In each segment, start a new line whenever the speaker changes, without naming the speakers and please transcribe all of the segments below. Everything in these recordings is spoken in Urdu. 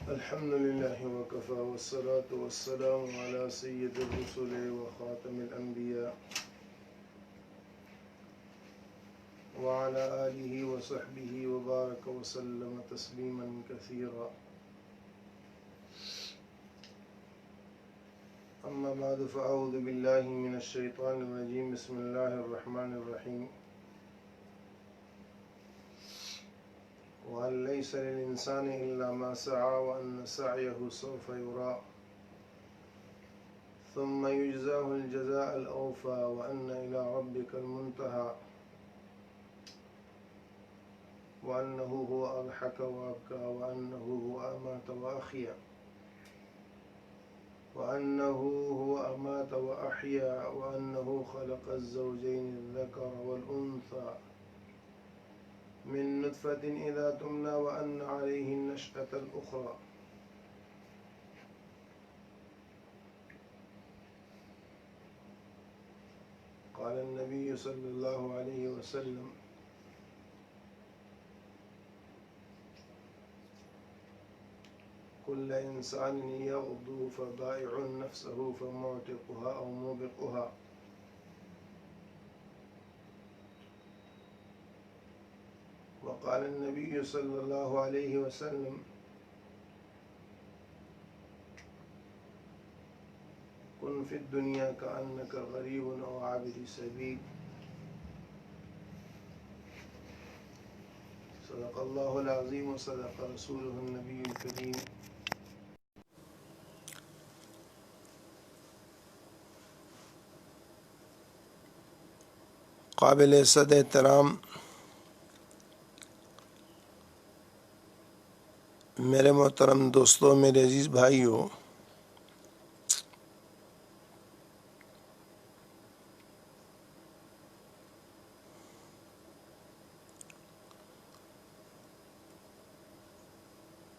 الحمد لله وكفى والصلاة والسلام على سيد الرسل وخاتم الأنبياء وعلى آله وصحبه وبارك وسلم تسليما كثيرا. أما بعد فأعوذ بالله من الشيطان الرجيم. بسم الله الرحمن الرحيم. وأن ليس للإنسان إلا ما سعى وأن سعيه سوف يرى ثم يجزاه الجزاء الأوفى وأن إلى ربك المنتهى وأنه هو أضحك وأبكى وأنه هو أمات وأحيا وأنه خلق الزوجين الذكر والأنثى من نطفة إذا تمنى وأن عليه النشأة الأخرى. قال النبي صلى الله عليه وسلم: كل إنسان يغدو فبائع نفسه فمعتقها أو موبقها. وقال النبي صلى الله عليه وسلم: كن في الدنيا كأنك غريب أو عابر سبيل. صدق الله العظيم وصدق رسوله النبي الكريم. قابل صد احترام میرے محترم دوستوں، میرے عزیز بھائیوں،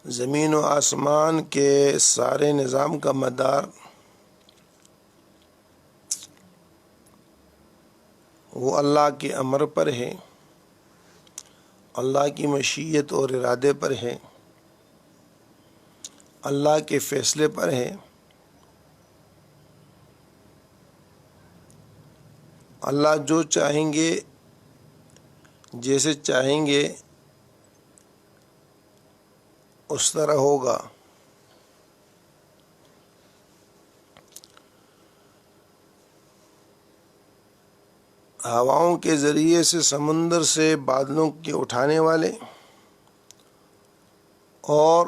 زمین و آسمان کے سارے نظام کا مدار وہ اللہ کے امر پر ہے، اللہ کی مشیت اور ارادے پر ہے، اللہ کے فیصلے پر ہے۔ اللہ جو چاہیں گے، جیسے چاہیں گے اس طرح ہوگا۔ ہواؤں کے ذریعے سے سمندر سے بادلوں کے اٹھانے والے اور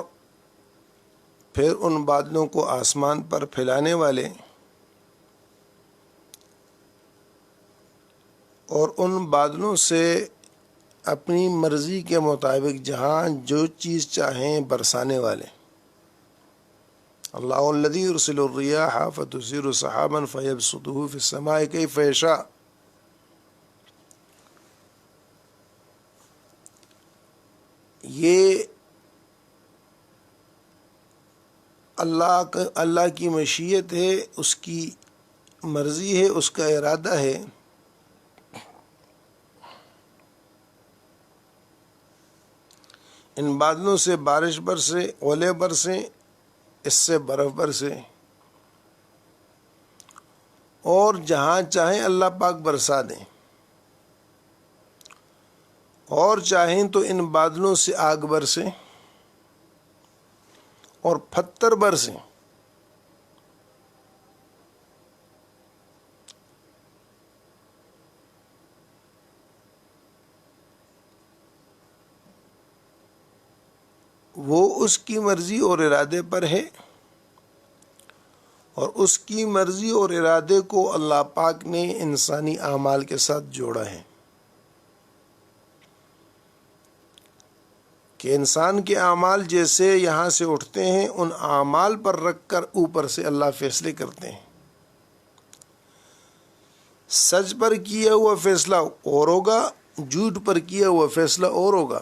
پھر ان بادلوں کو آسمان پر پھیلانے والے اور ان بادلوں سے اپنی مرضی کے مطابق جہاں جو چیز چاہیں برسانے والے۔ اللہ الذی یرسل الرياح فتثير سحابا فيبسطه في السماء كيف يشاء۔ یہ اللہ کی مشیت ہے، اس کی مرضی ہے، اس کا ارادہ ہے۔ ان بادلوں سے بارش برسے، اولے برسیں، اس سے برف برسے، اور جہاں چاہیں اللہ پاک برسا دیں، اور چاہیں تو ان بادلوں سے آگ برسے اور پتھر برسیں۔ وہ اس کی مرضی اور ارادے پر ہے، اور اس کی مرضی اور ارادے کو اللہ پاک نے انسانی اعمال کے ساتھ جوڑا ہے کہ انسان کے اعمال جیسے یہاں سے اٹھتے ہیں، ان اعمال پر رکھ کر اوپر سے اللہ فیصلے کرتے ہیں۔ سچ پر کیا ہوا فیصلہ اور ہوگا، جھوٹ پر کیا ہوا فیصلہ اور ہوگا۔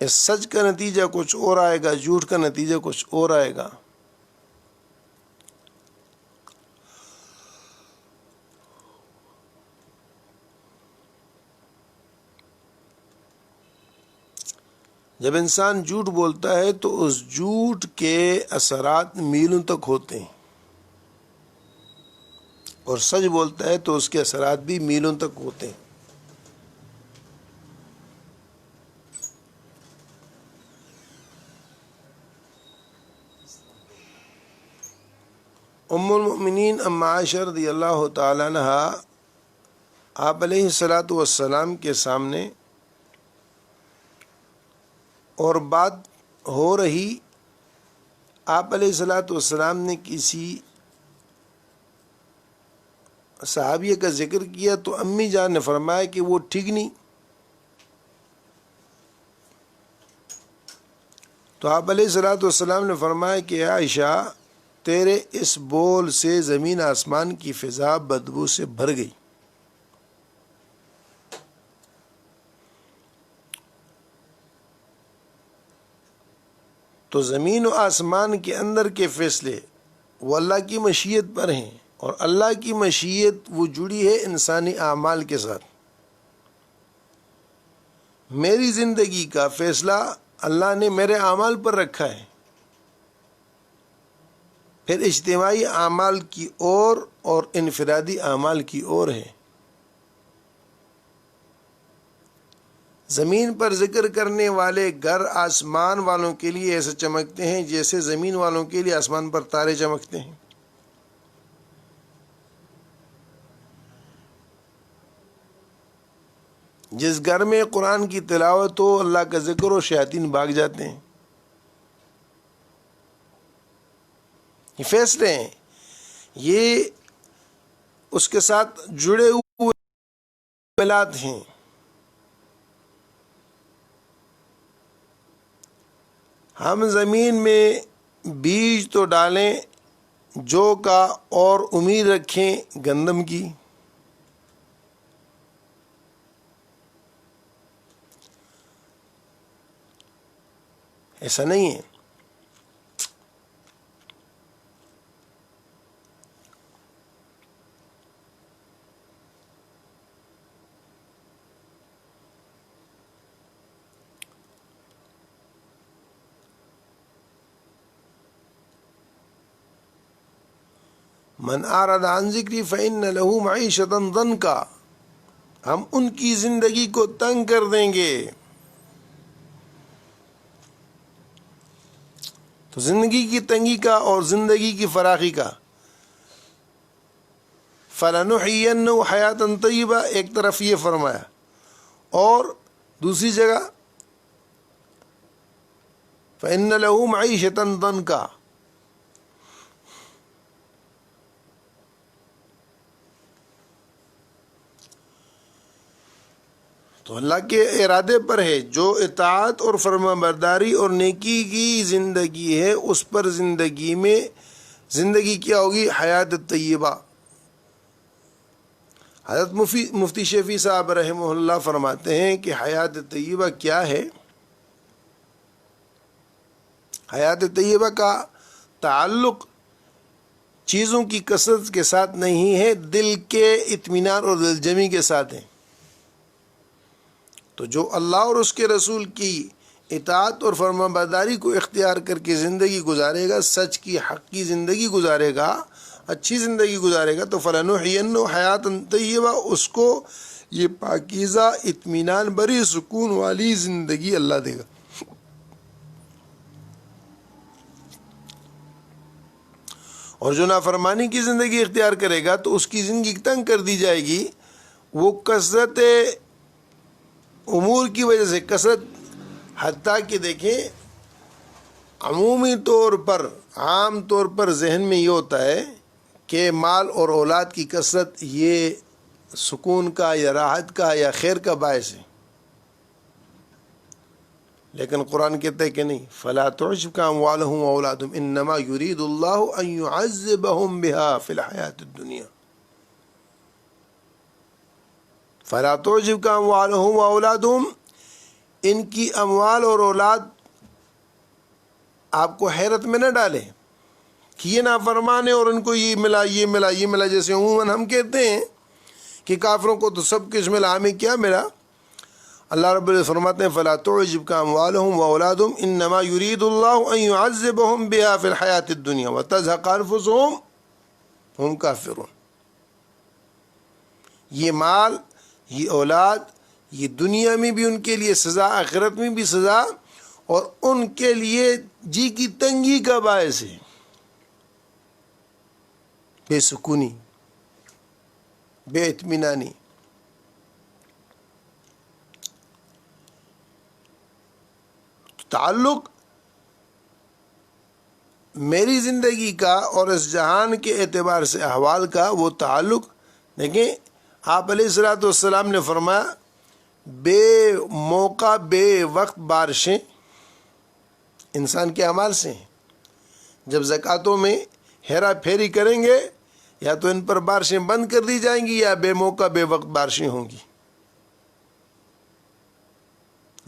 اس سچ کا نتیجہ کچھ اور آئے گا، جھوٹ کا نتیجہ کچھ اور آئے گا۔ جب انسان جھوٹ بولتا ہے تو اس جھوٹ کے اثرات میلوں تک ہوتے ہیں، اور سچ بولتا ہے تو اس کے اثرات بھی میلوں تک ہوتے ہیں۔ ام المؤمنین ام عائشہ رضی اللہ تعالیٰ عنہا آپ علیہ الصلاۃ والسلام کے سامنے اور بات ہو رہی، آپ علیہ الصلاۃ والسلام نے کسی صحابیہ کا ذکر کیا تو امی جان نے فرمایا کہ وہ ٹھیک نہیں، تو آپ علیہ الصلاۃ والسلام نے فرمایا کہ عائشہ تیرے اس بول سے زمین آسمان کی فضا بدبو سے بھر گئی۔ تو زمین و آسمان کے اندر کے فیصلے وہ اللہ کی مشیت پر ہیں، اور اللہ کی مشیت وہ جڑی ہے انسانی اعمال کے ساتھ۔ میری زندگی کا فیصلہ اللہ نے میرے اعمال پر رکھا ہے، پھر اجتماعی اعمال کی اور انفرادی اعمال کی اور ہے۔ زمین پر ذکر کرنے والے گھر آسمان والوں کے لیے ایسے چمکتے ہیں جیسے زمین والوں کے لیے آسمان پر تارے چمکتے ہیں۔ جس گھر میں قرآن کی تلاوت ہو، اللہ کا ذکر ہو، شیاطین بھاگ جاتے ہیں۔ یہ فیصلے ہیں، یہ اس کے ساتھ جڑے ہوئے عملات ہیں۔ ہم زمین میں بیج تو ڈالیں جو کا، اور امید رکھیں گندم کی۔ ایسا نہیں ہے۔ من اعرض عن ذکری فإن له معیشۃ ضنکا، ہم ان کی زندگی کو تنگ کر دیں گے۔ تو زندگی کی تنگی کا اور زندگی کی فراخی کا، فَلَنُحْيِيَنَّهُ حَيَاةً طَيِّبَةً ایک طرف یہ فرمایا، اور دوسری جگہ فَإِنَّ لَهُ مَعِيشَةً ضَنْكًا۔ تو اللہ کے ارادے پر ہے، جو اطاعت اور فرما برداری اور نیکی کی زندگی ہے اس پر زندگی میں زندگی کیا ہوگی؟ حیات طیبہ۔ حضرت مفتی شفیع صاحب رحمہ اللہ فرماتے ہیں کہ حیات طیبہ کیا ہے؟ حیات طیبہ کا تعلق چیزوں کی کثرت کے ساتھ نہیں ہے، دل کے اطمینان اور دل جمی کے ساتھ ہے۔ تو جو اللہ اور اس کے رسول کی اطاعت اور فرما برداری کو اختیار کر کے زندگی گزارے گا، سچ کی حق کی زندگی گزارے گا، اچھی زندگی گزارے گا، تو فَلَنُحْيِيَنَّهُ حَيَاةً طَيِّبَةً، اس کو یہ پاکیزہ اطمینان بری سکون والی زندگی اللہ دے گا۔ اور جو نافرمانی کی زندگی اختیار کرے گا تو اس کی زندگی تنگ کر دی جائے گی۔ وہ کثرت امور کی وجہ سے، کثرت، حتیٰ کہ دیکھیں عمومی طور پر، عام طور پر ذہن میں یہ ہوتا ہے کہ مال اور اولاد کی کثرت یہ سکون کا یا راحت کا یا خیر کا باعث ہے، لیکن قرآن کہتا ہے کہ نہیں، فَلَا تُعْجِبْكَ أَمْوَالُهُمْ وَأَوْلَادُهُمْ إِنَّمَا يُرِيدُ اللَّهُ أَن يُعَذِّبَهُمْ بِهَا فِي الْحَيَاةِ الدُّنْيَا۔ فَلَا تُعْجِبْكَ أَمْوَالُهُمْ وَأَوْلَادُهُمْ، ان کی اموال اور اولاد آپ کو حیرت میں نہ ڈالے کہ یہ نافرمان ہے اور ان کو یہ ملا، یہ ملا، یہ ملا، جیسے عموماً ہم کہتے ہیں کہ کافروں کو تو سب کچھ ملا، ہمیں کیا ملا؟ اللہ رب العزت فرماتے ہیں فلا تعجبک اموالهم واولادهم انما يريد الله ان يعذبهم بها في الحیاة الدنیا وتزهق انفسهم هم کافرون. یہ مال، یہ اولاد، یہ دنیا میں بھی ان کے لیے سزا، آخرت میں بھی سزا، اور ان کے لیے جی کی تنگی کا باعث ہے، بے سکونی، بے اطمینانی. تعلق میری زندگی کا اور اس جہان کے اعتبار سے احوال کا وہ تعلق دیکھیں. آپ علیہ الصلوۃ والسلام نے فرمایا بے موقع بے وقت بارشیں انسان کے اعمال سے ہیں. جب زکوٰۃوں میں ہیرا پھیری کریں گے یا تو ان پر بارشیں بند کر دی جائیں گی یا بے موقع بے وقت بارشیں ہوں گی.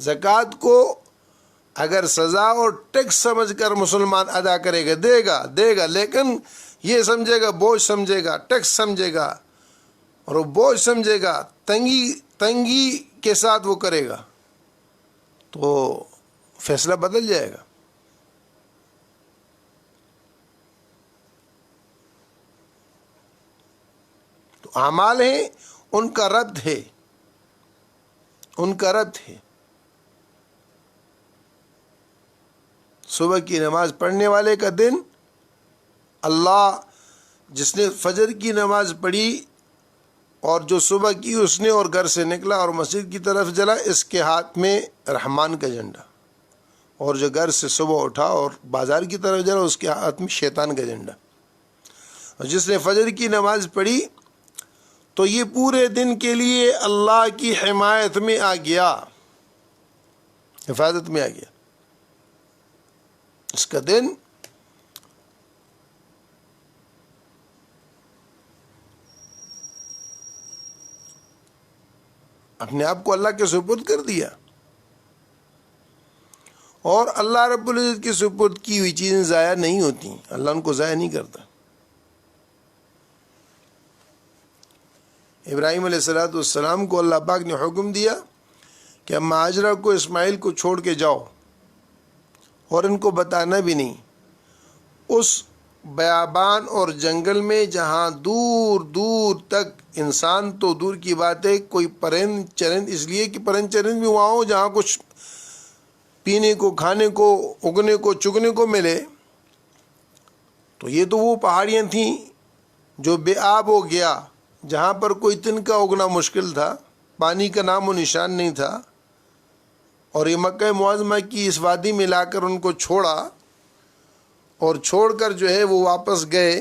زکوٰۃ کو اگر سزا اور ٹیکس سمجھ کر مسلمان ادا کرے گا، دے گا، لیکن یہ سمجھے گا بوجھ، سمجھے گا ٹیکس، سمجھے گا اور وہ بوجھ سمجھے گا، تنگی کے ساتھ وہ کرے گا، تو فیصلہ بدل جائے گا. تو اعمال ہیں، ان کا رد ہے، ان کا رد ہے. صبح کی نماز پڑھنے والے کا دن، اللہ جس نے فجر کی نماز پڑھی اور جو صبح کی اس نے اور گھر سے نکلا اور مسجد کی طرف چلا، اس کے ہاتھ میں رحمان کا جھنڈا، اور جو گھر سے صبح اٹھا اور بازار کی طرف چلا اس کے ہاتھ میں شیطان کا جھنڈا. اور جس نے فجر کی نماز پڑھی تو یہ پورے دن کے لیے اللہ کی حمایت میں آ گیا، حفاظت میں آ گیا. اس کا دن اپنے آپ کو اللہ کے سپرد کر دیا، اور اللہ رب العزت کے سپرد کی ہوئی چیزیں ضائع نہیں ہوتی، اللہ ان کو ضائع نہیں کرتا. ابراہیم علیہ السلام کو اللہ پاک نے حکم دیا کہ اما ہاجرہ کو، اسماعیل کو چھوڑ کے جاؤ اور ان کو بتانا بھی نہیں. اس بیابان اور جنگل میں جہاں دور دور تک انسان تو دور کی بات ہے، کوئی پرند چرند، اس لیے کہ پرند چرند بھی وہاں ہو جہاں کچھ پینے کو، کھانے کو، اگنے کو، چگنے کو ملے. تو یہ تو وہ پہاڑیاں تھیں جو بے آب ہو گیا، جہاں پر کوئی تنکا اگنا مشکل تھا، پانی کا نام و نشان نہیں تھا. اور یہ مکہ معظمہ کی اس وادی میں لا کر ان کو چھوڑا، اور چھوڑ کر جو ہے وہ واپس گئے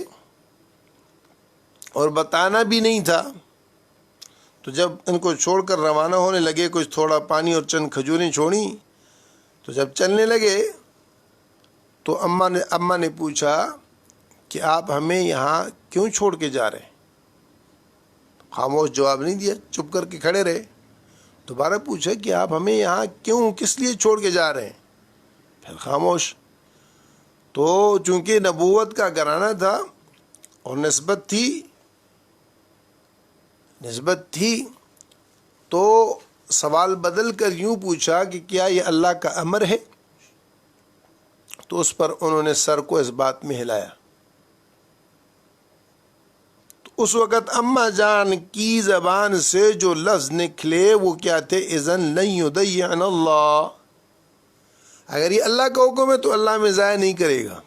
اور بتانا بھی نہیں تھا. تو جب ان کو چھوڑ کر روانہ ہونے لگے، کچھ تھوڑا پانی اور چند کھجوریں چھوڑیں، تو جب چلنے لگے تو اماں نے پوچھا کہ آپ ہمیں یہاں کیوں چھوڑ کے جا رہے ہیں؟ خاموش، جواب نہیں دیا، چپ کر کے کھڑے رہے. دوبارہ پوچھا کہ آپ ہمیں یہاں کیوں، کس لیے چھوڑ کے جا رہے ہیں؟ پھر خاموش. تو چونکہ نبوت کا گھرانہ تھا اور نسبت تھی تو سوال بدل کر یوں پوچھا کہ کیا یہ اللہ کا امر ہے؟ تو اس پر انہوں نے سر کو اس بات میں ہلایا. تو اس وقت اماں جان کی زبان سے جو لفظ نکلے وہ کیا تھے؟ اذن لن یضیعنا اللہ، اگر یہ اللہ کا حکم ہے تو اللہ ہمیں ضائع نہیں کرے گا.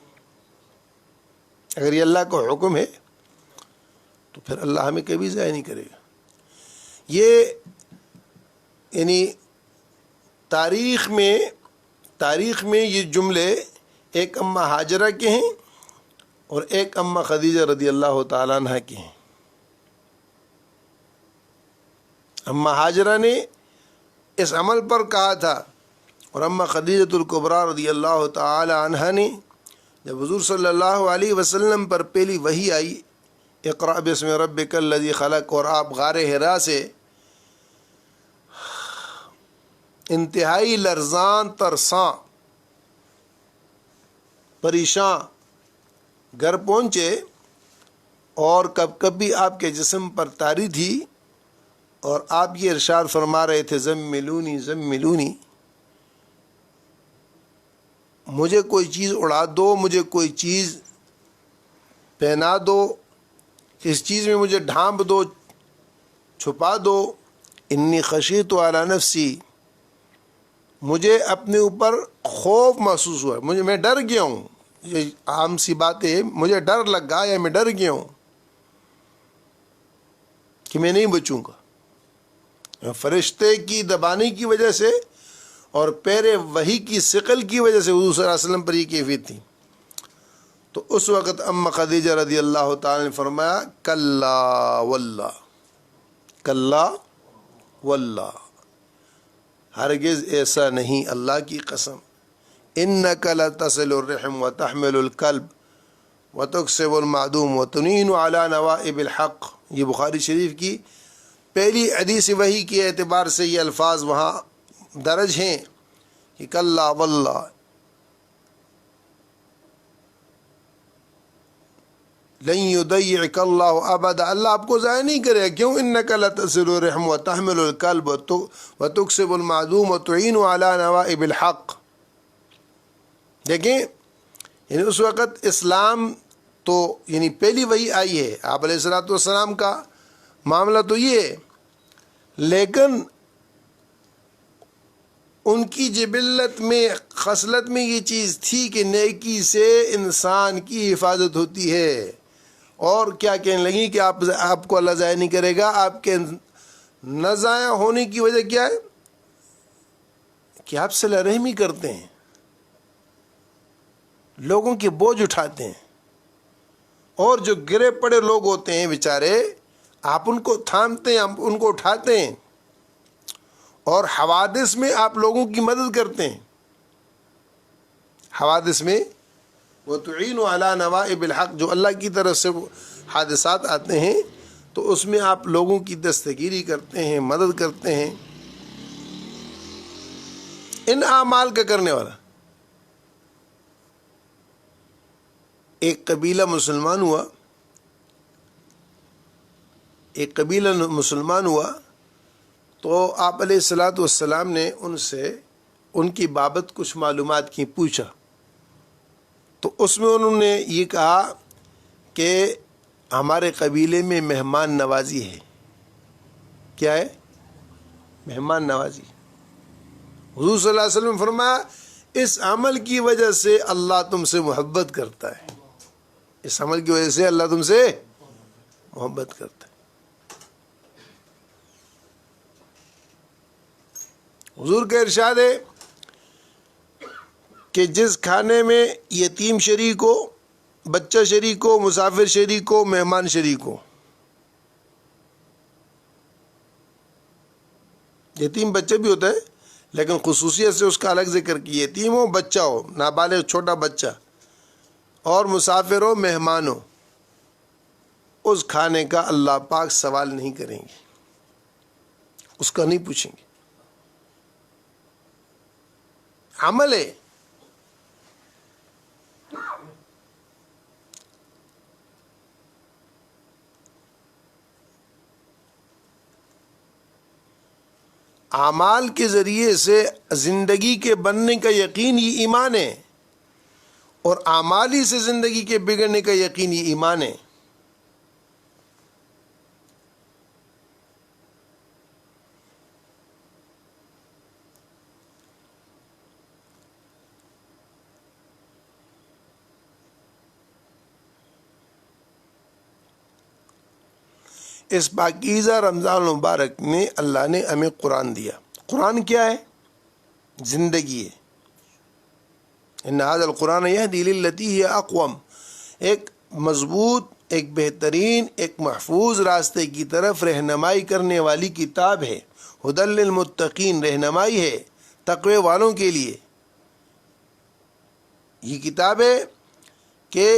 اگر یہ اللہ کا حکم ہے تو پھر اللہ ہمیں کبھی ضائع نہیں کرے گا. یہ یعنی تاریخ میں یہ جملے ایک اماں ہاجرہ کے ہیں اور ایک اماں خدیجہ رضی اللہ تعالیٰ عنہ کے ہیں. اماں ہاجرہ نے اس عمل پر کہا تھا، اور اماں خدیجۃ الکبریٰ رضی اللہ تعالی عنہا نے جب حضور صلی اللہ علیہ وسلم پر پہلی وحی آئی، اقرأ بسم ربک الذی خلق، اور آپ غار حرا سے انتہائی لرزاں، ترساں، پریشاں گھر پہنچے، اور کب کبھی آپ کے جسم پر تاری تھی، اور آپ یہ ارشاد فرما رہے تھے زملونی زملونی، مجھے کوئی چیز اڑا دو، مجھے کوئی چیز پہنا دو، اس چیز میں مجھے ڈھانپ دو، چھپا دو. انی خشیت علی نفسی، مجھے اپنے اوپر خوف محسوس ہوا، میں ڈر گیا ہوں. یہ عام سی بات ہے، مجھے ڈر لگا یا میں ڈر گیا ہوں کہ میں نہیں بچوں گا. فرشتے کی دبانے کی وجہ سے اور پیر وحی کی ثقل کی وجہ سے حضور صلی اللہ علیہ وسلم پر یہ کیفیت تھی. تو اس وقت ام خدیجہ رضی اللہ تعالی نے فرمایا کلا واللہ، کلا واللہ، ہرگز ایسا نہیں، اللہ کی قسم. انک لتصل الرحم وتحمل الکلب وتکسب المعدوم وتنین علی نوائب الحق. یہ بخاری شریف کی پہلی حدیث وحی کے اعتبار سے یہ الفاظ وہاں درج ہیں کہ کلا واللہ، لن یضیعک اللہ ابدا، اللہ آپ کو ضائع نہیں کرے گا. کیوں؟ انک لتصل الرحم وتحمل الکلب وتکسب المعدوم وتعین علی نوائب الحق. دیکھیں، یعنی اس وقت اسلام تو یعنی پہلی وہی آئی ہے، آپ علیہ الصلوۃ والسلام کا معاملہ تو یہ ہے، لیکن ان کی جبلت میں، خصلت میں یہ چیز تھی کہ نیکی سے انسان کی حفاظت ہوتی ہے. اور کیا کہنے لگی کہ آپ کو اللہ ضائع نہیں کرے گا. آپ کے نہ ضائع ہونے کی وجہ کیا ہے کہ آپ صلہ رحمی کرتے ہیں، لوگوں کے بوجھ اٹھاتے ہیں، اور جو گرے پڑے لوگ ہوتے ہیں بیچارے، آپ ان کو تھامتے ہیں، آپ ان کو اٹھاتے ہیں، اور حوادث میں آپ لوگوں کی مدد کرتے ہیں. حوادث میں وتعین علی نوائب الحق، جو اللہ کی طرف سے حادثات آتے ہیں تو اس میں آپ لوگوں کی دستگیری کرتے ہیں، مدد کرتے ہیں. ان اعمال کا کرنے والا ایک قبیلہ مسلمان ہوا، ایک قبیلہ مسلمان ہوا تو آپ علیہ الصلوۃ والسلام نے ان سے ان کی بابت کچھ معلومات کی، پوچھا. تو اس میں انہوں نے یہ کہا کہ ہمارے قبیلے میں مہمان نوازی ہے. کیا ہے؟ مہمان نوازی. حضور صلی اللہ علیہ وسلم نے فرمایا اس عمل کی وجہ سے اللہ تم سے محبت کرتا ہے، اس عمل کی وجہ سے اللہ تم سے محبت کرتا ہے. حضور کا ارشاد ہے کہ جس کھانے میں یتیم شریک ہو، بچہ شریک ہو، مسافر شریک ہو، مہمان شریک ہو. یتیم بچہ بھی ہوتا ہے لیکن خصوصیت سے اس کا الگ ذکر کی، یتیم ہو، بچہ ہو، نابالغ چھوٹا بچہ، اور مسافر ہو، مہمان ہو، اس کھانے کا اللہ پاک سوال نہیں کریں گے، اس کا نہیں پوچھیں گے. عمل ہے. اعمال کے ذریعے سے زندگی کے بننے کا یقین یہ ایمان ہے، اور اعمال ہی سے زندگی کے بگڑنے کا یقین یہ ایمان ہے. اس پاکیزہ رمضان المبارک میں اللہ نے ہمیں قرآن دیا. قرآن کیا ہے؟ زندگی ہے. ان ھذا القرآن یہدی للتی ہی اقوم، ایک مضبوط، ایک بہترین، ایک محفوظ راستے کی طرف رہنمائی کرنے والی کتاب ہے. ھدی للمتقین، رہنمائی ہے تقوی والوں کے لیے. یہ کتاب ہے کہ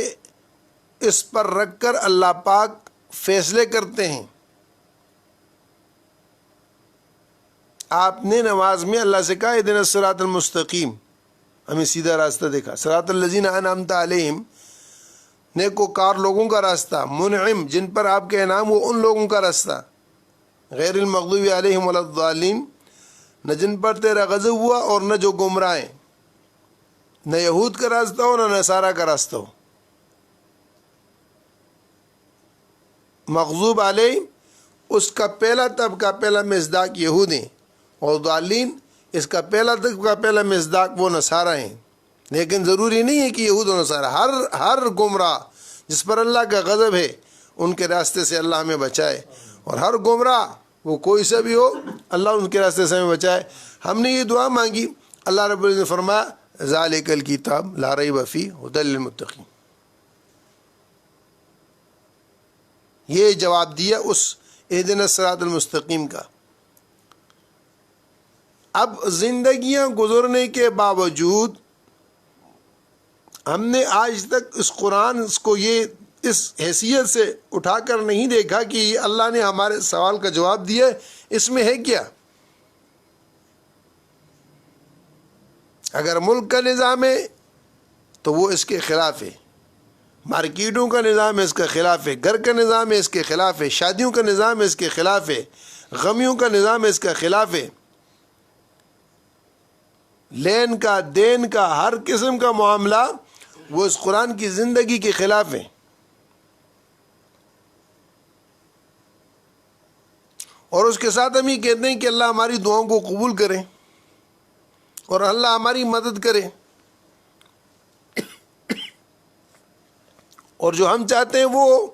اس پر رکھ کر اللہ پاک فیصلے کرتے ہیں. آپ نے نماز میں اللہ سے کہا اہدنا الصراط المستقیم، ہمیں سیدھا راستہ دیکھا. صراط الذین انعمت علیہم، نیکوکار لوگوں کا راستہ. منعم، جن پر آپ کے انعام وہ ان لوگوں کا راستہ. غیر المغضوب علیہم ولا الضالین، نہ جن پر تیرا غضب ہوا اور نہ جو گمراہ ہیں، نہ یہود کا راستہ ہو نہ نصارہ کا راستہ ہو۔ مغضوب علیہ اس کا پہلا طبقہ، پہلا مصداق یہود ہیں، اور ضالین اس کا پہلا طبقہ، پہلا مصداق وہ نصارہ ہیں۔ لیکن ضروری نہیں ہے کہ یہود و نصارہ، ہر گمراہ جس پر اللہ کا غضب ہے ان کے راستے سے اللہ ہمیں بچائے، اور ہر گمراہ وہ کوئی سا بھی ہو اللہ ان کے راستے سے ہمیں بچائے۔ ہم نے یہ دعا مانگی، اللہ رب العزت نے فرمایا ذالک الکتاب لا ریب فیہ ھدی للمتقین۔ یہ جواب دیا اس اہدنا الصراط المستقیم کا۔ اب زندگیاں گزرنے کے باوجود ہم نے آج تک اس قرآن کو یہ اس حیثیت سے اٹھا کر نہیں دیکھا کہ اللہ نے ہمارے سوال کا جواب دیا ہے، اس میں ہے کیا؟ اگر ملک کا نظام ہے تو وہ اس کے خلاف ہے، مارکیٹوں کا نظام ہے اس کے خلاف ہے، گھر کا نظام ہے اس کے خلاف ہے، شادیوں کا نظام ہے اس کے خلاف ہے، غمیوں کا نظام ہے اس کا خلاف ہے، لین کا دین کا ہر قسم کا معاملہ وہ اس قرآن کی زندگی کے خلاف ہے۔ اور اس کے ساتھ ہم یہ کہتے ہیں کہ اللہ ہماری دعاؤں کو قبول کرے اور اللہ ہماری مدد کرے، اور جو ہم چاہتے ہیں وہ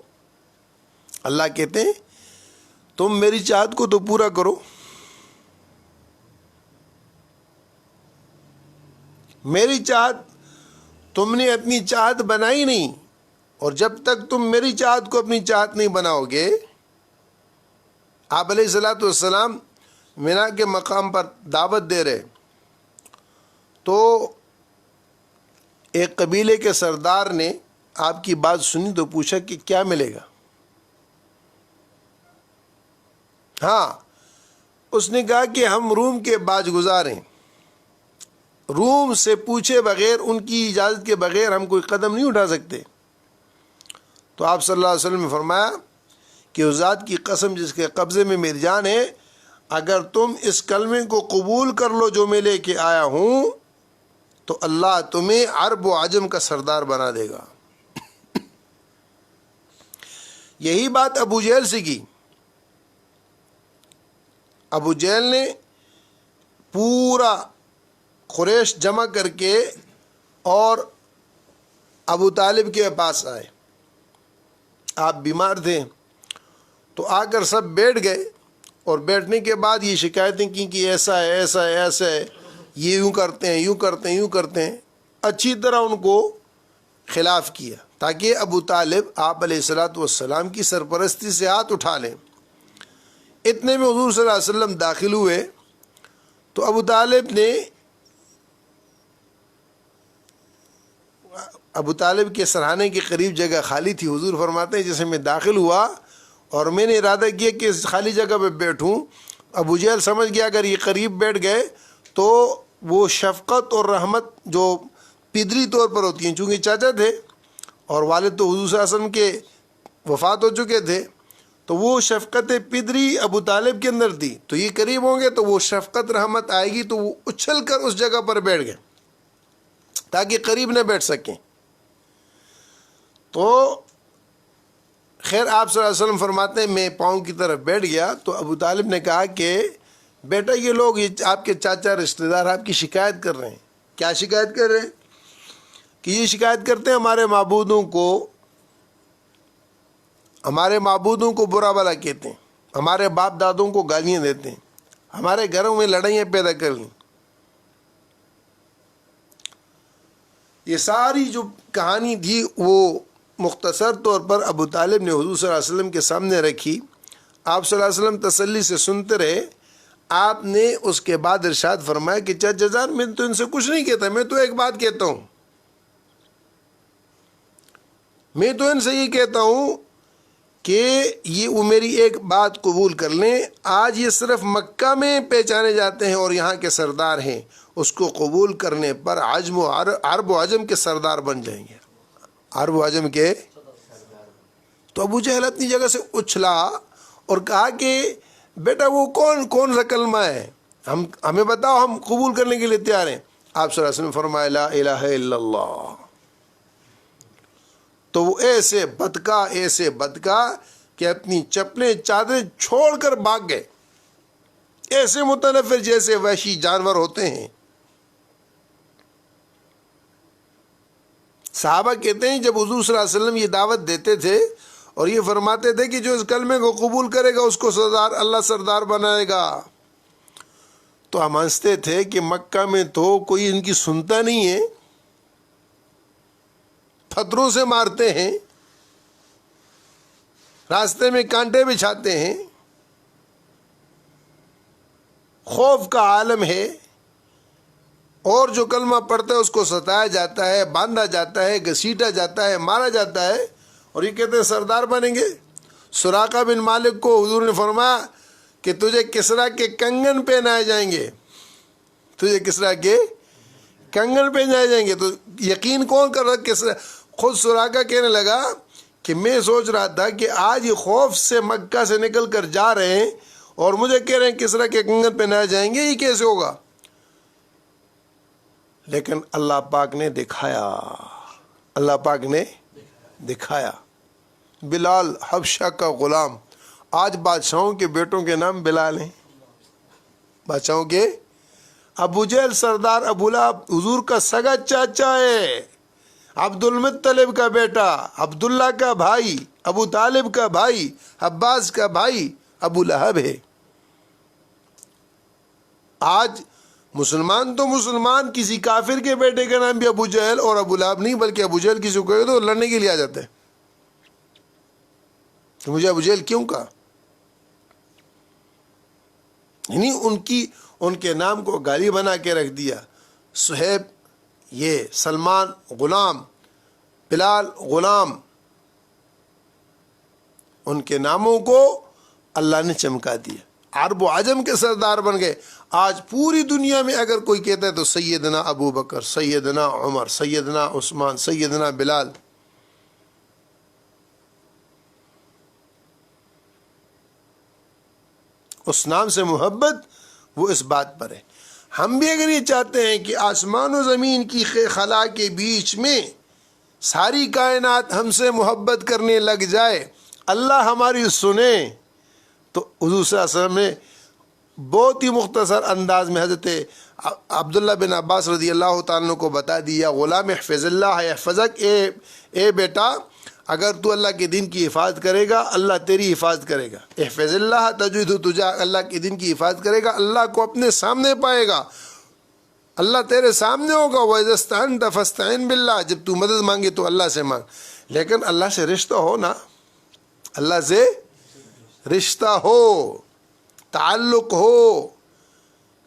اللہ کہتے ہیں تم میری چاہت کو تو پورا کرو، میری چاہت تم نے اپنی چاہت بنائی نہیں، اور جب تک تم میری چاہت کو اپنی چاہت نہیں بناؤ گے۔ آپ علیہ الصلاۃ والسلام مینا کے مقام پر دعوت دے رہے تو ایک قبیلے کے سردار نے آپ کی بات سنی تو پوچھا کہ کیا ملے گا؟ ہاں، اس نے کہا کہ ہم روم کے باج گزار ہیں، روم سے پوچھے بغیر، ان کی اجازت کے بغیر ہم کوئی قدم نہیں اٹھا سکتے۔ تو آپ صلی اللہ علیہ وسلم نے فرمایا کہ اس ذات کی قسم جس کے قبضے میں میری جان ہے، اگر تم اس کلمے کو قبول کر لو جو میں لے کے آیا ہوں تو اللہ تمہیں عرب و عجم کا سردار بنا دے گا۔ یہی بات ابو جہل سے کی۔ ابو جہل نے پورا قریش جمع کر کے اور ابو طالب کے پاس آئے، آپ بیمار تھے تو آ کر سب بیٹھ گئے، اور بیٹھنے کے بعد یہ شکایتیں کی کہ ایسا ہے ایسا ہے ایسا ہے، یہ یوں کرتے ہیں یوں کرتے ہیں یوں کرتے ہیں، اچھی طرح ان کو خلاف کیا تاکہ ابو طالب آپ علیہ الصلاۃ والسلام کی سرپرستی سے ہاتھ اٹھا لیں۔ اتنے میں حضور صلی اللہ علیہ وسلم داخل ہوئے تو ابو طالب کے سرہانے کے قریب جگہ خالی تھی۔ حضور فرماتے ہیں جیسے میں داخل ہوا اور میں نے ارادہ کیا کہ اس خالی جگہ پہ بیٹھوں، ابو جہل سمجھ گیا اگر یہ قریب بیٹھ گئے تو وہ شفقت اور رحمت جو پدری طور پر ہوتی ہیں، چونکہ چاچا تھے اور والد تو حضور صلی اللہ علیہ وسلم کے وفات ہو چکے تھے، تو وہ شفقت پدری ابو طالب کے اندر تھی، تو یہ قریب ہوں گے تو وہ شفقت رحمت آئے گی، تو وہ اچھل کر اس جگہ پر بیٹھ گئے تاکہ قریب نہ بیٹھ سکیں۔ تو خیر آپ صلی اللہ علیہ وسلم فرماتے ہیں میں پاؤں کی طرف بیٹھ گیا تو ابو طالب نے کہا کہ بیٹا یہ لوگ آپ کے چاچا رشتہ دار آپ کی شکایت کر رہے ہیں۔ کیا شکایت کر رہے ہیں؟ کہ یہ شکایت کرتے ہیں ہمارے معبودوں کو برا بھلا کہتے ہیں، ہمارے باپ دادوں کو گالیاں دیتے ہیں، ہمارے گھروں میں لڑائیاں پیدا کر لیں۔ یہ ساری جو کہانی تھی وہ مختصر طور پر ابو طالب نے حضور صلی اللہ علیہ وسلم کے سامنے رکھی۔ آپ صلی اللہ علیہ وسلم تسلی سے سنتے رہے۔ آپ نے اس کے بعد ارشاد فرمایا کہ چچا جان میں تو ان سے کچھ نہیں کہتا، میں تو ایک بات کہتا ہوں، میں تو ان سے یہ کہتا ہوں کہ وہ میری ایک بات قبول کر لیں۔ آج یہ صرف مکہ میں پہچانے جاتے ہیں اور یہاں کے سردار ہیں، اس کو قبول کرنے پر عرب و عجم کے سردار بن جائیں گے، عرب و عجم کے۔ تو ابو جہل اپنی جگہ سے اچھلا اور کہا کہ بیٹا وہ کون سا کلمہ ہے، ہمیں بتاؤ، ہم قبول کرنے کے لیے تیار ہیں۔ آپ صلی اللہ علیہ وسلم فرمایا لا الہ الا اللہ۔ تو وہ ایسے بدکا کہ اپنی چپلیں چادریں چھوڑ کر بھاگ گئے، ایسے متنفر جیسے وحشی جانور ہوتے ہیں۔ صحابہ کہتے ہیں جب حضور صلی اللہ علیہ وسلم یہ دعوت دیتے تھے اور یہ فرماتے تھے کہ جو اس کلمے کو قبول کرے گا اس کو اللہ سردار بنائے گا، تو ہم ہنستے تھے کہ مکہ میں تو کوئی ان کی سنتا نہیں ہے، پتھروں سے مارتے ہیں، راستے میں کانٹے بچھاتے ہیں، خوف کا عالم ہے، اور جو کلمہ پڑھتا ہے اس کو ستایا جاتا ہے، باندھا جاتا ہے، گھسیٹا جاتا ہے، مارا جاتا ہے، اور یہ کہتے ہیں سردار بنیں گے۔ سراقہ بن مالک کو حضور نے فرمایا کہ تجھے کسریٰ کے کنگن پہنائے جائیں گے، تجھے کسریٰ کے کنگن پہنائے جائیں گے۔ تو یقین کون کر رہا؟ کسریٰ خود سراقہ کہنے لگا کہ میں سوچ رہا تھا کہ آج یہ خوف سے مکہ سے نکل کر جا رہے ہیں اور مجھے کہہ رہے ہیں کسریٰ کے کنگن پہنائے جائیں گے، یہ کیسے ہوگا؟ لیکن اللہ پاک نے دکھایا، اللہ پاک نے دکھایا۔ بلال حبشہ کا غلام، آج بادشاہوں کے بیٹوں کے نام بلال ہیں، بادشاہوں کے۔ ابو جہل سردار ابو لہب حضور کا سگا چاچا ہے، عبد المطلب کا بیٹا، عبداللہ کا بھائی، ابو طالب کا بھائی، عباس کا بھائی ابو لہب ہے۔ آج مسلمان تو مسلمان، کسی کافر کے بیٹے کا نام بھی ابو جہل اور ابو لہب نہیں، بلکہ ابو جہل کسی کو کہے تو لڑنے کے لیے آ جاتا ہے کہ مجھے ابو جہل کیوں کہا؟ یعنی ان کے نام کو گالی بنا کے رکھ دیا۔ صہیب یہ، سلمان غلام، بلال غلام، ان کے ناموں کو اللہ نے چمکا دیا، عرب و عجم کے سردار بن گئے۔ آج پوری دنیا میں اگر کوئی کہتا ہے تو سیدنا ابو بکر، سیدنا عمر، سیدنا عثمان، سیدنا بلال۔ اس نام سے محبت وہ اس بات پر ہے۔ ہم بھی اگر یہ چاہتے ہیں کہ آسمان و زمین کی خلا کے بیچ میں ساری کائنات ہم سے محبت کرنے لگ جائے، اللہ ہماری سنے، تو حضور صلی اللہ علیہ وسلم نے بہت ہی مختصر انداز میں حضرت عبداللہ بن عباس رضی اللہ تعالیٰ عنہ کو بتا دیا، غلام احفظ اللہ یحفظک، اے بیٹا اگر تو اللہ کے دین کی حفاظت کرے گا اللہ تیری حفاظت کرے گا۔ احفظ اللہ تجدہ تجاہ، اللہ کے دین کی حفاظت کرے گا اللہ کو اپنے سامنے پائے گا، اللہ تیرے سامنے ہوگا۔ وَإِذَا اسْتَعَنْتَ فَاسْتَعِنْ بِاللَّهِ، جب تو مدد مانگے تو اللہ سے مانگ، لیکن اللہ سے رشتہ ہو نا، اللہ سے رشتہ ہو، تعلق ہو۔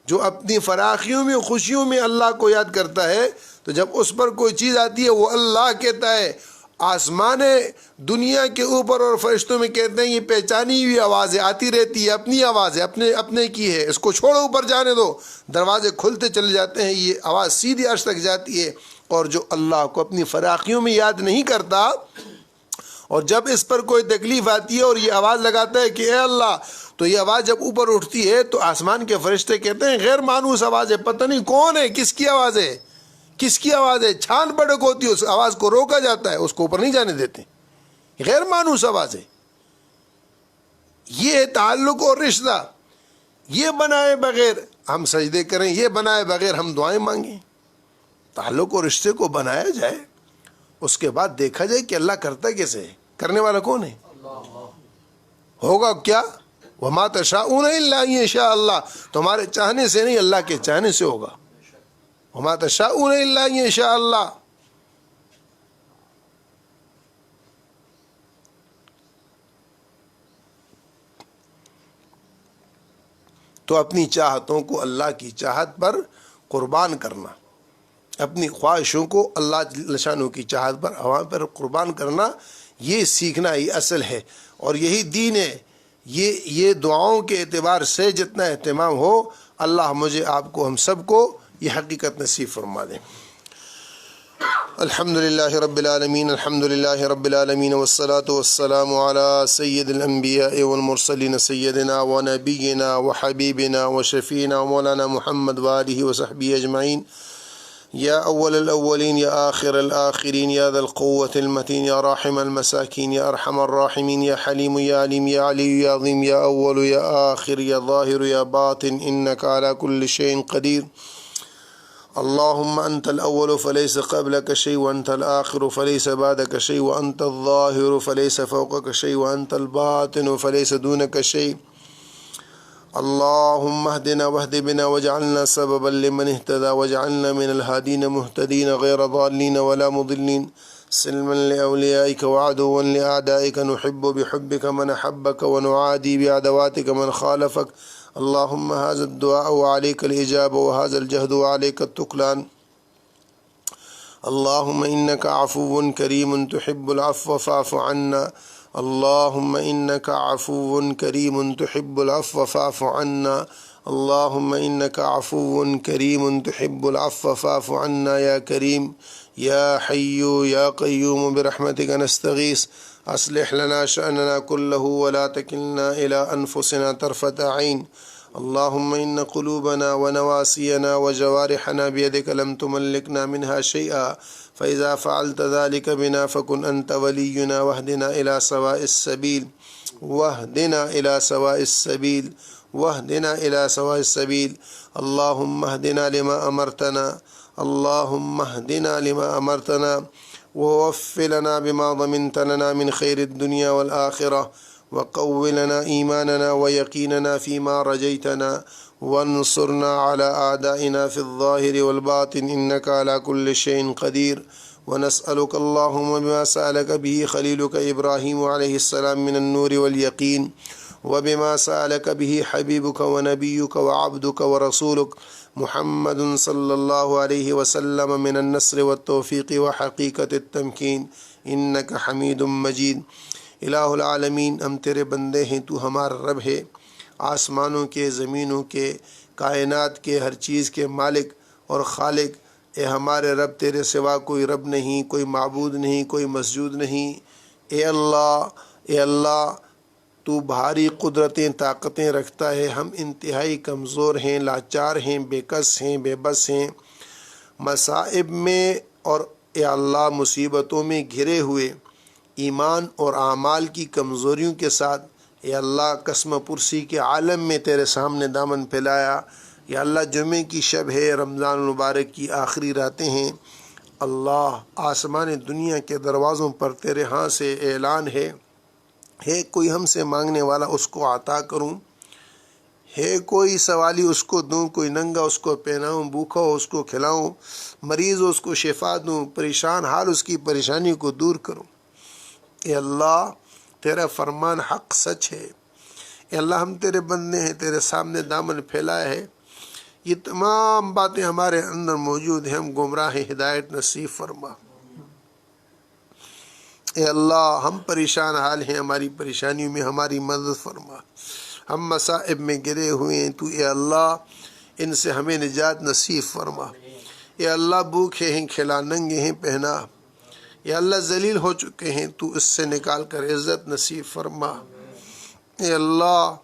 جو اپنی فراخیوں میں خوشیوں میں اللہ کو یاد کرتا ہے تو جب اس پر کوئی چیز آتی ہے وہ اللہ کہتا ہے۔ آسمان دنیا کے اوپر اور فرشتوں میں کہتے ہیں یہ پہچانی ہوئی آوازیں آتی رہتی ہے، اپنی آواز ہے، اپنے کی ہے، اس کو چھوڑو اوپر جانے دو، دروازے کھلتے چلے جاتے ہیں، یہ آواز سیدھی عرش تک جاتی ہے۔ اور جو اللہ کو اپنی فراخیوں میں یاد نہیں کرتا اور جب اس پر کوئی تکلیف آتی ہے اور یہ آواز لگاتا ہے کہ اے اللہ، تو یہ آواز جب اوپر اٹھتی ہے تو آسمان کے فرشتے کہتے ہیں غیر مانوس آواز ہے، پتہ نہیں کون ہے، کس کی آواز ہے، کس کی آواز ہے، چھان بڑک ہوتی ہے، اس آواز کو روکا جاتا ہے، اس کو اوپر نہیں جانے دیتے، غیر مانوس آواز ہے۔ یہ تعلق اور رشتہ، یہ بنائے بغیر ہم سجدے کریں، یہ بنائے بغیر ہم دعائیں مانگیں۔ تعلق اور رشتے کو بنایا جائے، اس کے بعد دیکھا جائے کہ اللہ کرتا کیسے ہے، کرنے والا کون ہے، ہوگا کیا؟ وَمَا تَشَاءُونَ إِلَّا أَن يَشَاءَ اللَّهُ، تمہارے چاہنے سے نہیں اللہ کے چاہنے سے ہوگا۔ وَمَا تَشَاءُونَ إِلَّا أَن يَشَاءَ اللَّهُ۔ تو اپنی چاہتوں کو اللہ کی چاہت پر قربان کرنا، اپنی خواہشوں کو اللہ شانوں کی چاہت پر عوام پر قربان کرنا، یہ سیکھنا ہی اصل ہے، اور یہی دین ہے۔ یہ دعاؤں کے اعتبار سے جتنا اہتمام ہو، اللہ مجھے آپ کو ہم سب کو یہ حقیقت نصیب فرما دیں۔ الحمد للہ رب العالمین الحمد للہ رب العالمین والصلاة والسلام علی سید الانبیاء والمرسلین سیدنا و نبینا و حبیبنا و شفینا و مولانا محمد وآلہ وصحبہ اجمعین یا اول الاولین یا آخر الآخرین یا ذا القوة المتین یا راحم المساکین یا ارحم الراحمین یا حلیم یا علیم یا علی یا عظیم یا اول یا آخر یا ظاہر یا باطن انکا علی کل شیء قدیر اللهم أنت الأول فليس قبلك شيء وأنت الآخر فليس بعدك شيء وأنت الظاهر فليس فوقك شيء وأنت الباطن فليس دونك شيء اللهم اهدنا واهد بنا واجعلنا سببا لمن اهتدى واجعلنا من الهادين مهتدين غير ضالين ولا مضلين سلما لأوليائك وعدوا لأعدائك نحب بحبك من أحبك ونعادي بعدواتك من خالفك اللهم هذا الدعاء وعليك الإجابة وهذا الجهد وعليك التكلان اللهم إنك عفو كريم تحب العفو فاعف عنا اللهم إنك عفو كريم تحب العفو فاعف عنا اللهم إنك عفو كريم تحب العفو فاعف عنا يا كريم يا حي يا قيوم برحمتك نستغيث أصلح لنا شأننا كله ولا تكلنا إلى أنفسنا طرفة عين اللهم إن قلوبنا ونواسينا وجوارحنا بيدك لم تملكنا منها شيئا فإذا فعلت ذلك بنا فكن أنت ولينا واهدنا إلى سواء السبيل واهدنا إلى سواء السبيل واهدنا إلى سواء السبيل اللهم اهدنا لما أمرتنا اللهم اهدنا لما أمرتنا ووف لنا بما ضمنت لنا من خير الدنيا والآخرة وقو لنا إيماننا ويقيننا فيما رجيتنا وانصرنا على أعدائنا في الظاهر والباطن إنك على كل شيء قدير ونسألك اللهم بما سألك به خليلك إبراهيم عليه السلام من النور واليقين وبما سألك به حبيبك ونبيك وعبدك ورسولك محمد صلى الله عليه وسلم من النصر والتوفيق وحقيقة التمكين إنك حميد مجيد الہ العالمین ہم تیرے بندے ہیں، تو ہمارا رب ہے، آسمانوں کے، زمینوں کے، کائنات کے، ہر چیز کے مالک اور خالق۔ اے ہمارے رب، تیرے سوا کوئی رب نہیں، کوئی معبود نہیں، کوئی مسجود نہیں۔ اے اللہ تو بھاری قدرتیں، طاقتیں رکھتا ہے، ہم انتہائی کمزور ہیں، لاچار ہیں، بے کس ہیں، بے بس ہیں، مصائب میں اور اے اللہ مصیبتوں میں گھرے ہوئے، ایمان اور اعمال کی کمزوریوں کے ساتھ اے اللہ قسم پرسی کے عالم میں تیرے سامنے دامن پھیلایا۔ یا اللہ جمعے کی شب ہے، رمضان المبارک کی آخری راتیں ہیں، اللہ آسمان دنیا کے دروازوں پر تیرے ہاں سے اعلان ہے کوئی ہم سے مانگنے والا اس کو عطا کروں، ہے کوئی سوالی اس کو دوں، کوئی ننگا اس کو پہناؤں، بھوکا ہو اس کو کھلاؤں، مریض ہو اس کو شفا دوں، پریشان حال اس کی پریشانی کو دور کروں۔ اے اللہ تیرا فرمان حق سچ ہے۔ اے اللہ ہم تیرے بندے ہیں، تیرے سامنے دامن پھیلایا ہے، یہ تمام باتیں ہمارے اندر موجود ہیں، ہم گمراہ ہیں، ہدایت نصیب فرما۔ اے اللہ ہم پریشان حال ہیں، ہماری پریشانیوں میں ہماری مدد فرما۔ ہم مصائب میں گرے ہوئے ہیں، تو اے اللہ ان سے ہمیں نجات نصیب فرما۔ اے اللہ بھوکے ہیں کھلا، ننگے ہیں پہنا، یا اللہ ذلیل ہو چکے ہیں، تو اس سے نکال کر عزت نصیب فرما۔ اے اللہ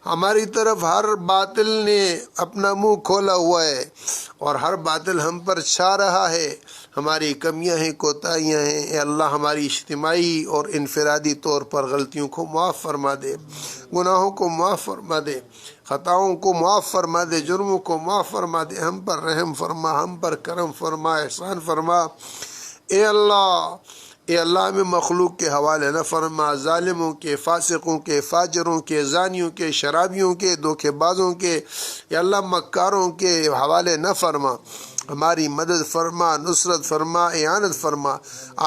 ہماری طرف ہر باطل نے اپنا منہ کھولا ہوا ہے اور ہر باطل ہم پر چھا رہا ہے، ہماری کمیاں ہیں، کوتاہیاں ہیں، اے اللہ ہماری اجتماعی اور انفرادی طور پر غلطیوں کو معاف فرما دے، گناہوں کو معاف فرما دے، خطاؤں کو معاف فرما دے، جرموں کو معاف فرما دے، ہم پر رحم فرما، ہم پر کرم فرما، احسان فرما۔ اے اللہ ہمیں مخلوق کے حوالے نہ فرما، ظالموں کے، فاسقوں کے، فاجروں کے، زانیوں کے، شرابیوں کے، دھوکے بازوں کے، یا اللہ مکاروں کے حوالے نہ فرما، ہماری مدد فرما، نصرت فرما، اعانت فرما،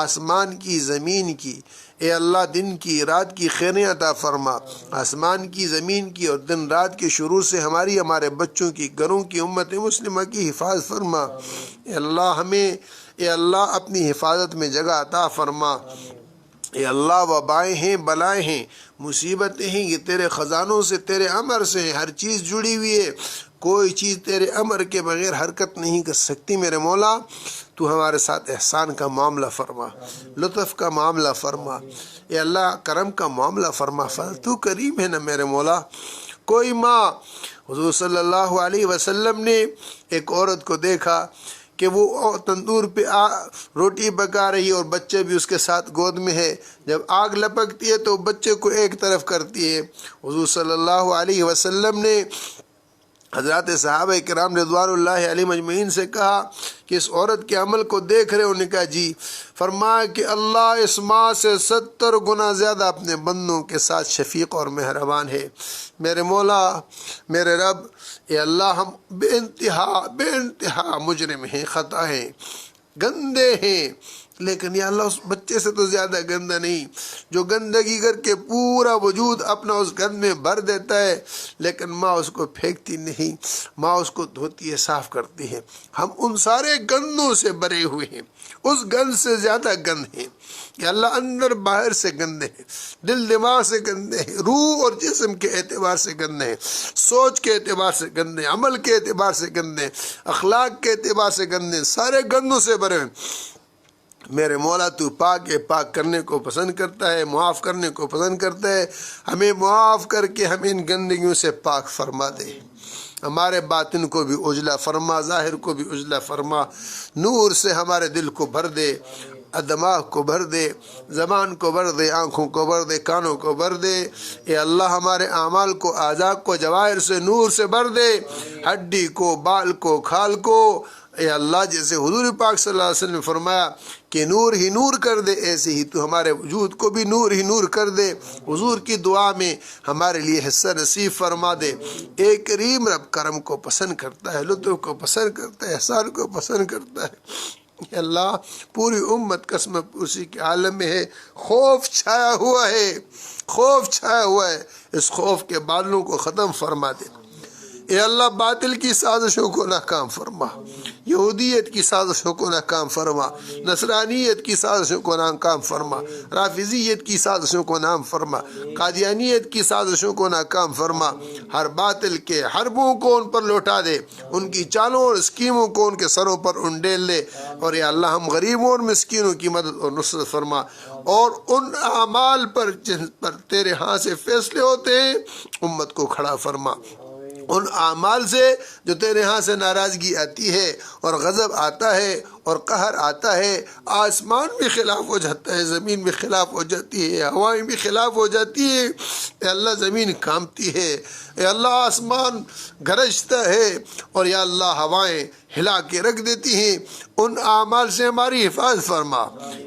آسمان کی زمین کی، اے اللہ دن کی رات کی خیریں عطا فرما، آسمان کی زمین کی اور دن رات کے شروع سے ہمارے بچوں کی، گھروں کی، امت مسلمہ کی حفاظت فرما۔ اے اللہ اپنی حفاظت میں جگہ عطا فرما۔ اے اللہ وبائیں ہیں، بلائیں ہیں، مصیبتیں ہیں، یہ تیرے خزانوں سے، تیرے امر سے ہر چیز جڑی ہوئی ہے، کوئی چیز تیرے امر کے بغیر حرکت نہیں کر سکتی میرے مولا، تو ہمارے ساتھ احسان کا معاملہ فرما، لطف کا معاملہ فرما، اے اللہ کرم کا معاملہ فرما، تو کریم ہے نا میرے مولا۔ کوئی ماں، حضور صلی اللہ علیہ وسلم نے ایک عورت کو دیکھا کہ وہ تندور پہ روٹی پکا رہی ہے اور بچے بھی اس کے ساتھ گود میں ہے، جب آگ لپکتی ہے تو بچے کو ایک طرف کرتی ہے۔ حضور صلی اللہ علیہ وسلم نے حضرات صحابہ کرام رضوان اللہ علیہم اجمعین سے کہا کہ اس عورت کے عمل کو دیکھ رہے، انہوں نے کہا جی۔ فرمایا کہ اللہ اس ماں سے 70 گنا زیادہ اپنے بندوں کے ساتھ شفیق اور مہربان ہے۔ میرے مولا، میرے رب، اے اللہ ہم بے انتہا مجرم ہیں، خطا ہیں، گندے ہیں، لیکن یا اللہ اس بچے سے تو زیادہ گندہ نہیں جو گندگی کر کے پورا وجود اپنا اس گند میں بھر دیتا ہے، لیکن ماں اس کو پھینکتی نہیں، ماں اس کو دھوتی ہے، صاف کرتی ہے۔ ہم ان سارے گندوں سے بھرے ہوئے ہیں، اس گند سے زیادہ گند ہیں یا اللہ، اندر باہر سے گندے ہیں، دل دماغ سے گندے ہیں، روح اور جسم کے اعتبار سے گندے ہیں، سوچ کے اعتبار سے گندے ہیں، عمل کے اعتبار سے گندے ہیں، اخلاق کے اعتبار سے گندے ہیں، سارے گندوں سے بھرے ہیں۔ میرے مولا تو پاک ہے، پاک کرنے کو پسند کرتا ہے، معاف کرنے کو پسند کرتا ہے، ہمیں معاف کر کے ہمیں ان گندگیوں سے پاک فرما دے، ہمارے باطن کو بھی اجلا فرما، ظاہر کو بھی اجلا فرما، نور سے ہمارے دل کو بھر دے، دماغ کو بھر دے، زبان کو بھر دے، آنکھوں کو بھر دے، کانوں کو بھر دے، اے اللہ ہمارے اعمال کو، اعضاء کو جواہر سے، نور سے بھر دے، ہڈی کو، بال کو، کھال کو، اے اللہ جیسے حضور پاک صلی اللہ علیہ وسلم نے فرمایا کہ نور ہی نور کر دے، ایسے ہی تو ہمارے وجود کو بھی نور ہی نور کر دے۔ حضور کی دعا میں ہمارے لیے حصہ نصیب فرما دے۔ اے کریم رب، کرم کو پسند کرتا ہے، لطف کو پسند کرتا ہے، احسان کو پسند کرتا ہے۔ اے اللہ پوری امت قسم پرسی کے عالم میں ہے، خوف چھایا ہوا ہے، خوف چھایا ہوا ہے، اس خوف کے بادلوں کو ختم فرما دے۔ اے اللہ باطل کی سازشوں کو ناکام فرما، یہودیت کی سازشوں کو ناکام فرما، نصرانیت کی سازشوں کو ناکام فرما، رافضیت کی سازشوں کو ناکام فرما، قادیانیت کی سازشوں کو ناکام فرما، ہر باطل کے حربوں کو ان پر لوٹا دے، ان کی چالوں اور اسکیموں کو ان کے سروں پر انڈیل دے، اور یا اللہ ہم غریبوں اور مسکینوں کی مدد اور نصرت فرما، اور ان اعمال پر جن پر تیرے ہاں سے فیصلے ہوتے ہیں امت کو کھڑا فرما، ان اعمال سے جو تیرے ہاں سے ناراضگی آتی ہے اور غضب آتا ہے اور قہر آتا ہے، آسمان بھی خلاف ہو جاتا ہے، زمین بھی خلاف ہو جاتی ہے، ہوائیں بھی خلاف ہو جاتی ہے، اے اللہ زمین کانپتی ہے، اے اللہ آسمان گرجتا ہے، اور یا اللہ ہوائیں ہلا کے رکھ دیتی ہیں، ان اعمال سے ہماری حفاظت فرما،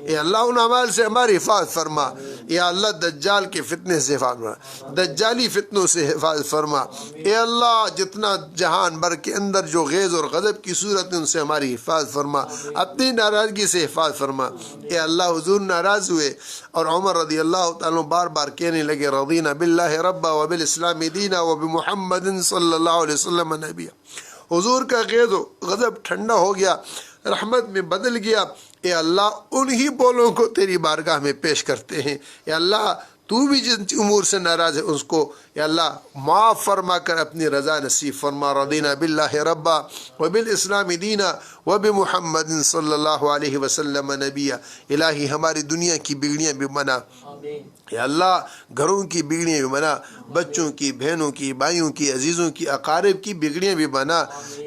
اے اللہ ان اعمال سے ہماری حفاظت فرما، یا اللہ دجال کے فتنے سے حفاظت فرما، دجالی فتنوں سے حفاظت فرما، اے اللہ جتنا جہان بھر کے اندر جو غیظ اور غضب کی صورت ہے ان سے ہماری حفاظت فرما، اپنی ناراضگی سے حفاظت فرما۔ اے اللہ حضور ناراض ہوئے اور عمر رضی اللہ تعالیٰ بار بار کہنے لگے رضینا باللہ ربا وبالاسلام دینا وبمحمد صلی اللہ علیہ وسلم نبی، حضور کا غیظ و غضب ٹھنڈا ہو گیا، رحمت میں بدل گیا۔ اے اللہ انہی بولوں کو تیری بارگاہ میں پیش کرتے ہیں، اے اللہ تو بھی جن امور سے ناراض ہے اس کو یا اللہ معاف فرما کر اپنی رضا نصیب فرما۔ رضینا باللہ ربا وبالاسلام دینا وبمحمد صلی اللہ علیہ وسلم نبیا، الہی ہماری دنیا کی بگڑیاں بھی بنا، یا اللہ گھروں کی بگڑیاں بھی بنا، بچوں کی، بہنوں کی، بھائیوں کی، عزیزوں کی، اقارب کی بگڑیاں بھی بنا۔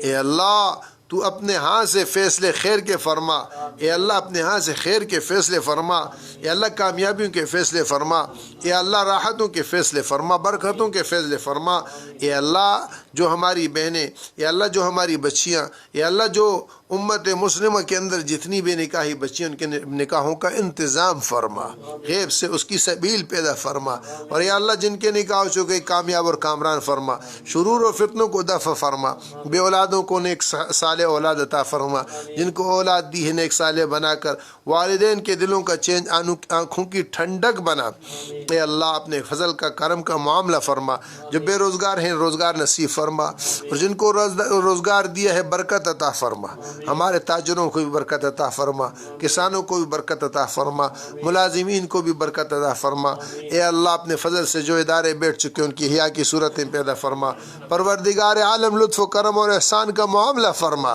اے اللہ تو اپنے ہاتھ سے فیصلے خیر کے فرما، اے اللہ اپنے ہاتھ سے خیر کے فیصلے فرما، اے اللہ کامیابیوں کے فیصلے فرما، اے اللہ راحتوں کے فیصلے فرما، برکتوں کے فیصلے فرما، اے اللہ جو ہماری بہنیں، اے اللہ جو ہماری بچیاں، اے اللہ جو امت مسلمہ کے اندر جتنی بے نکاحی بچیاں ان کے نکاحوں کا انتظام فرما، غیب سے اس کی سبیل پیدا فرما، اور یا اللہ جن کے نکاح ہو چکے کامیاب اور کامران فرما، شرور و فتنوں کو دفع فرما، بے اولادوں کو نیک صالح اولاد عطا فرما، جن کو اولاد دی ہے نیک صالح بنا کر والدین کے دلوں کا چینج، آنکھوں کی ٹھنڈک بنا۔ اے اللہ اپنے فضل کا کرم کا معاملہ فرما، جو بے روزگار ہیں روزگار نصیب فرما، اور جن کو روزگار دیا ہے برکت عطا فرما، ہمارے تاجروں کو بھی برکت عطا فرما، کسانوں کو بھی برکت عطا فرما، ملازمین کو بھی برکت عطا فرما۔ اے اللہ اپنے فضل سے جو ادارے بیٹھ چکے ان کی حیا کی صورتیں پیدا فرما۔ پروردگار عالم لطف و کرم اور احسان کا معاملہ فرما۔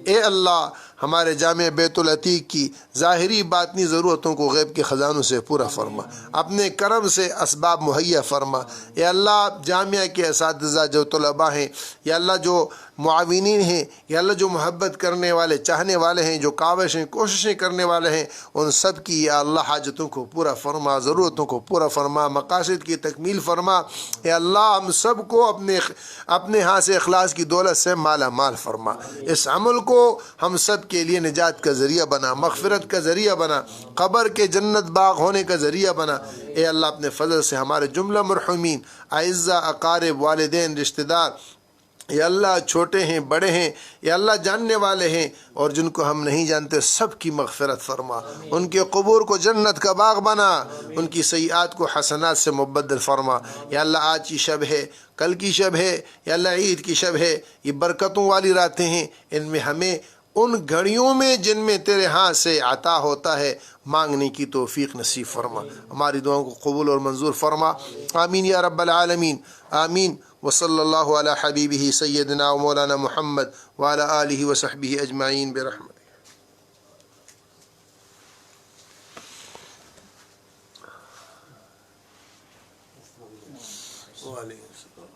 اے اللہ ہمارے جامع بیت العتیق کی ظاہری باطنی ضرورتوں کو غیب کے خزانوں سے پورا فرما، اپنے کرم سے اسباب مہیا فرما۔ اے اللہ جامعہ کے اساتذہ جو طلباء ہیں، یا اللہ جو معاونین ہیں، یا اللہ جو محبت کرنے والے چاہنے والے ہیں، جو کاوشیں کوششیں کرنے والے ہیں، ان سب کی یا اللہ حاجتوں کو پورا فرما، ضرورتوں کو پورا فرما، مقاصد کی تکمیل فرما۔ اے اللہ ہم سب کو اپنے ہاں سے اخلاص کی دولت سے مالا مال فرما۔ اس عمل کو ہم سب کے لیے نجات کا ذریعہ بنا، مغفرت کا ذریعہ بنا، قبر کے جنت باغ ہونے کا ذریعہ بنا۔ اے اللہ اپنے فضل سے ہمارے جملہ مرحومین، اعزہ، اقارب، والدین، رشتہ دار، یا اللہ چھوٹے ہیں بڑے ہیں، یا اللہ جاننے والے ہیں اور جن کو ہم نہیں جانتے، سب کی مغفرت فرما، ان کے قبور کو جنت کا باغ بنا، ان کی سیئات کو حسنات سے مبدل فرما۔ یا اللہ آج کی شب ہے، کل کی شب ہے، یا اللہ عید کی شب ہے، یہ برکتوں والی راتیں ہیں، ان میں ہمیں ان گھڑیوں میں جن میں تیرے ہاں سے عطا ہوتا ہے مانگنے کی توفیق نصیب فرما، ہماری دعاؤں کو قبول اور منظور فرما۔ آمین یا رب العالمین، آمین۔ وصلی اللہ علی حبیبہ سیدنا و مولانا محمد وعلی آلہ وصحبہ اجمعین برحمتہ۔ وعلیکم السلام۔